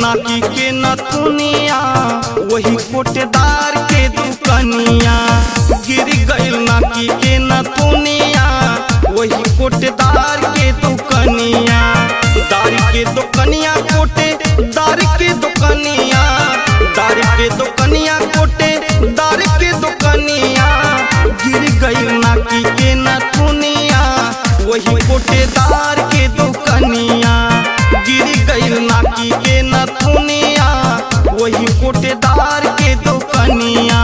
नाकी के नथुनिया वही कोटेदार के दुकनिया। गिर गइल नाकी के नथुनिया वही कोटेदार के दुकनिया। दार के दुकनिया कोटे दार के दुकनिया, दार के दुकनिया कोटे दार के दुकनिया। गिर गइल नाकी के नथुनिया वही कोटेदार के दुकनिया। गिर गइल नाकी के नथुनिया वही कोटेदार के दुकनिया।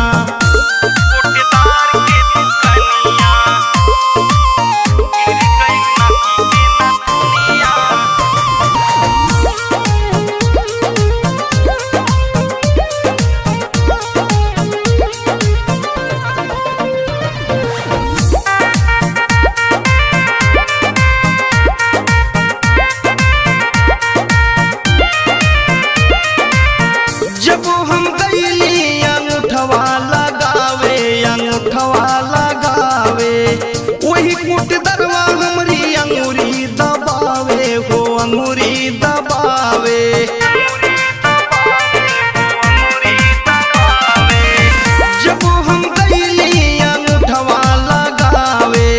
जब हम गईली अंगूठवा लगावे, अंगूठवा लगावे वही कोटेदारवा हमरी अंगूरी दबावे हो, अंगूरी दबावे। जब हम गईली अंगूठवा लगावे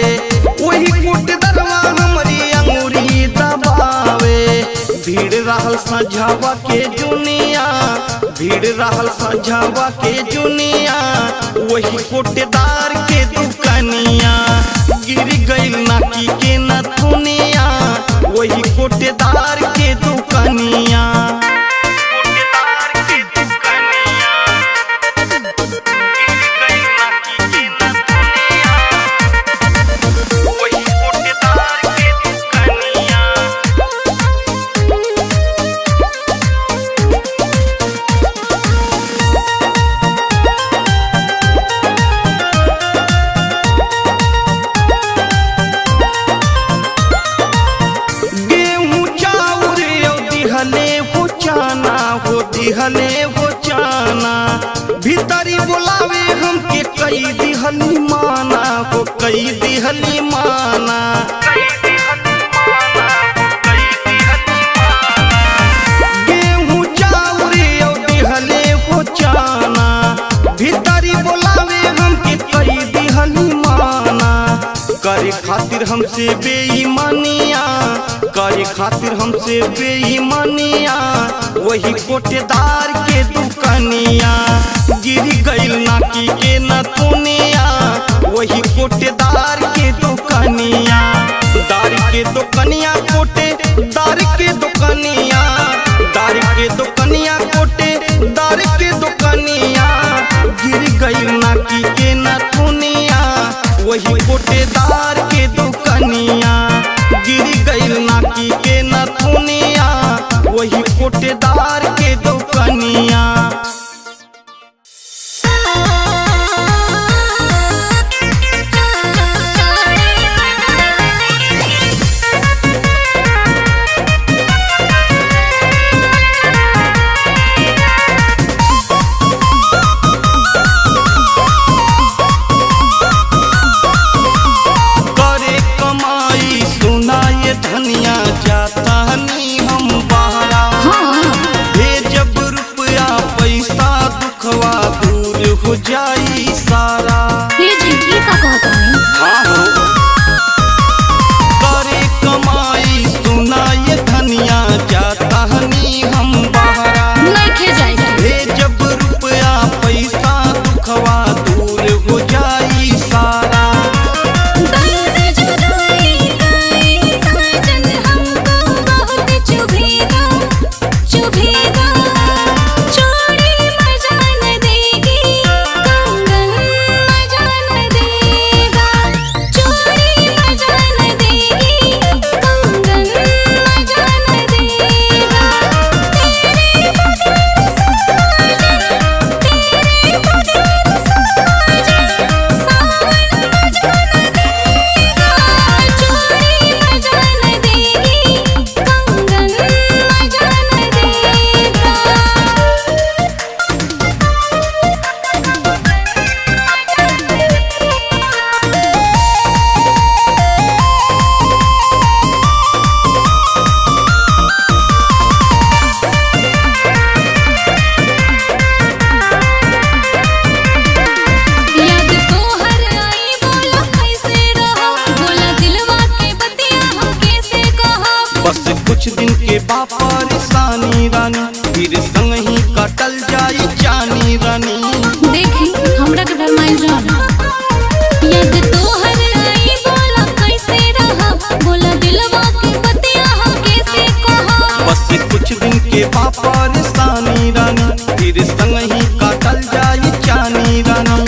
वही कोटेदारवा हमरी अंगूरी दबावे। भीड़ रहल सझावा के जुनिया, भीड़ रहल सझावा के जुनिया वही कोटेदार के दुकनिया। गिर गइल नाकी के नथुनिया वही कोटेदार के दुकनिया। दिहले हो चाना भीतरी बुलावे हमके कई दिहली माना हो, कई दिहली माना। गेहूं चाउर दिहले हो चाना भीतरी बुलावे हमके कई दिहली माना। करे खातिर हमसे बेईमानिया, करे खातिर हमसे बेईमानिया वही कोटेदार के दुकनिया। गिर गइल नाकी के नथुनिया वही कोटेदार के दुकनिया। दार के दुकनिया कोटे दार के दुकनिया, दार के दुकनिया कोटे दार के दुकनिया। गिर गइल नाकी के नथुनिया वही कोटेदार के दुकनिया। गिर गइल नाकी के नथुनिया वही कोटेदार के दुकनिया। के बा परेशानी रानी, फिर संग ही कटल जाई जानी रानी। देखी हमरा के फरमाइश जान याद तोहर आई बोला कैसे रहा, बोला दिलवा के बतिया हम कैसे कहा। बस कुछ दिन के बा परेशानी रानी, फिर संग ही कटल जाई जानी रानी।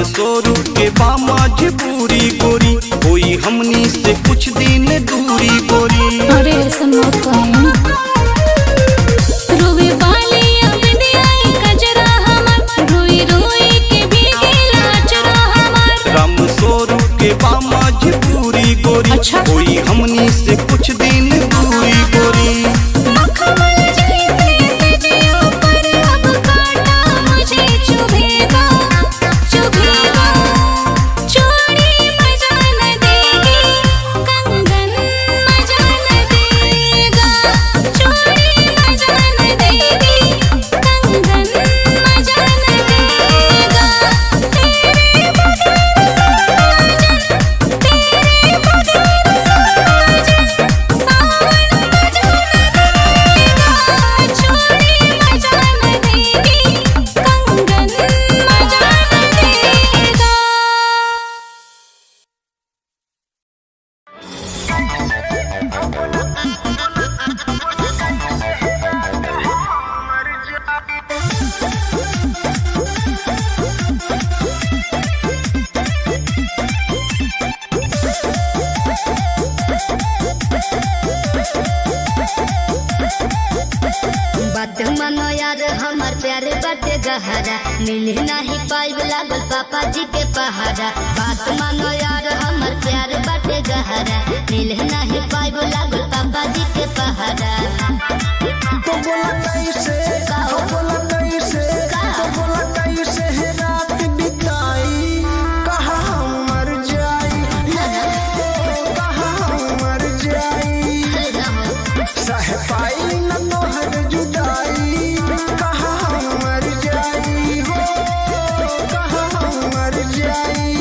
स्वरूप के बा मजबूरी गोरी, कोई हमनी से कुछ दिन दूरी गोरी। अरे ऐसा मत कहीं, रोवे वाली अबदियाई कजरा हमार, रोई रोई के भीगेला अचरा हमार। राम स्वरूप के बा मजबूरी गोरी, अच्छा। कोई हमनी से कुछ दिन दूरी गोरी। मनो यार हमार प्यारे बाटे गहरा, मिल नहीं पाइब लागल पापा जी के पहाड़ा। बात मानो यार हमार प्यारे बाटे गहरा, मिल नहीं पाइब लागल पापा जी के पहाड़ा। तो बोला कैसे, तो बोला कैसे, तो बोला कैसे है रात बिताई, कहाँ हम मर जाई, कहाँ हम मर जाई। सह पाई न तोहर जुदाई, कहाँ हम मर जाई हो, कहाँ हम मर जाई।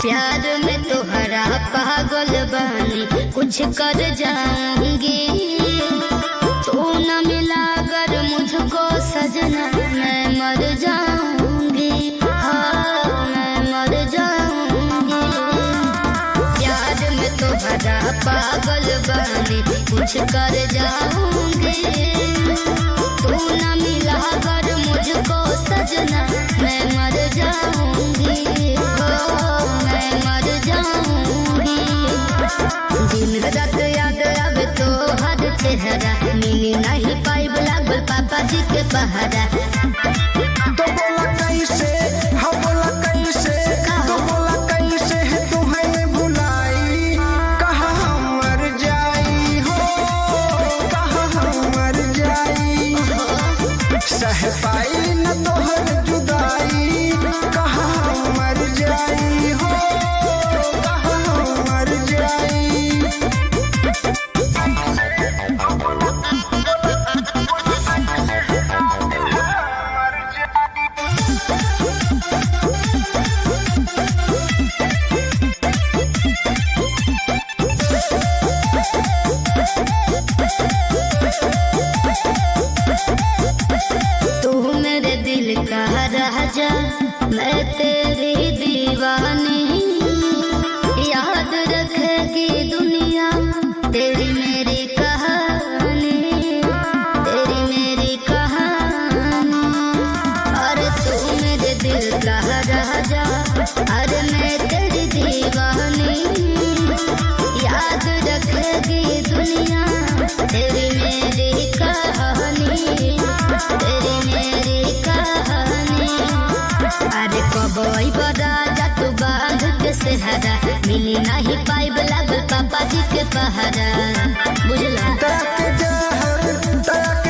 प्यार में तोहरा पागल बनी, कुछ कर जाऊंगी। तू न मिला कर मुझको सजना, मैं मर जाऊंगी, हाँ मैं मर जाऊंगी। प्यार में तोहरा पागल बनी, कुछ कर जाऊंगी। तू न मिला कर मुझको सजना, मैं मर जाऊंगी, मैं मर जाऊंगी। दिन रात याद आवे तो हर चेहरा, मिली नहीं पाइब लागल पापा जी के पहाड़ा। तो बोला कैसे, हाँ बोला कैसे, तो बोला कैसे है तुम्हें भुलाई, कहाँ हम मर जाई हो, कहाँ हम मर जाई। सह पाई न तोहर जुदाई, कहाँ हम मर जाई हो, कहाँ हम मर जाई। मिली नहीं पाइब लागल पापा जी के पहाड़ा बुझला दया के जहर दया के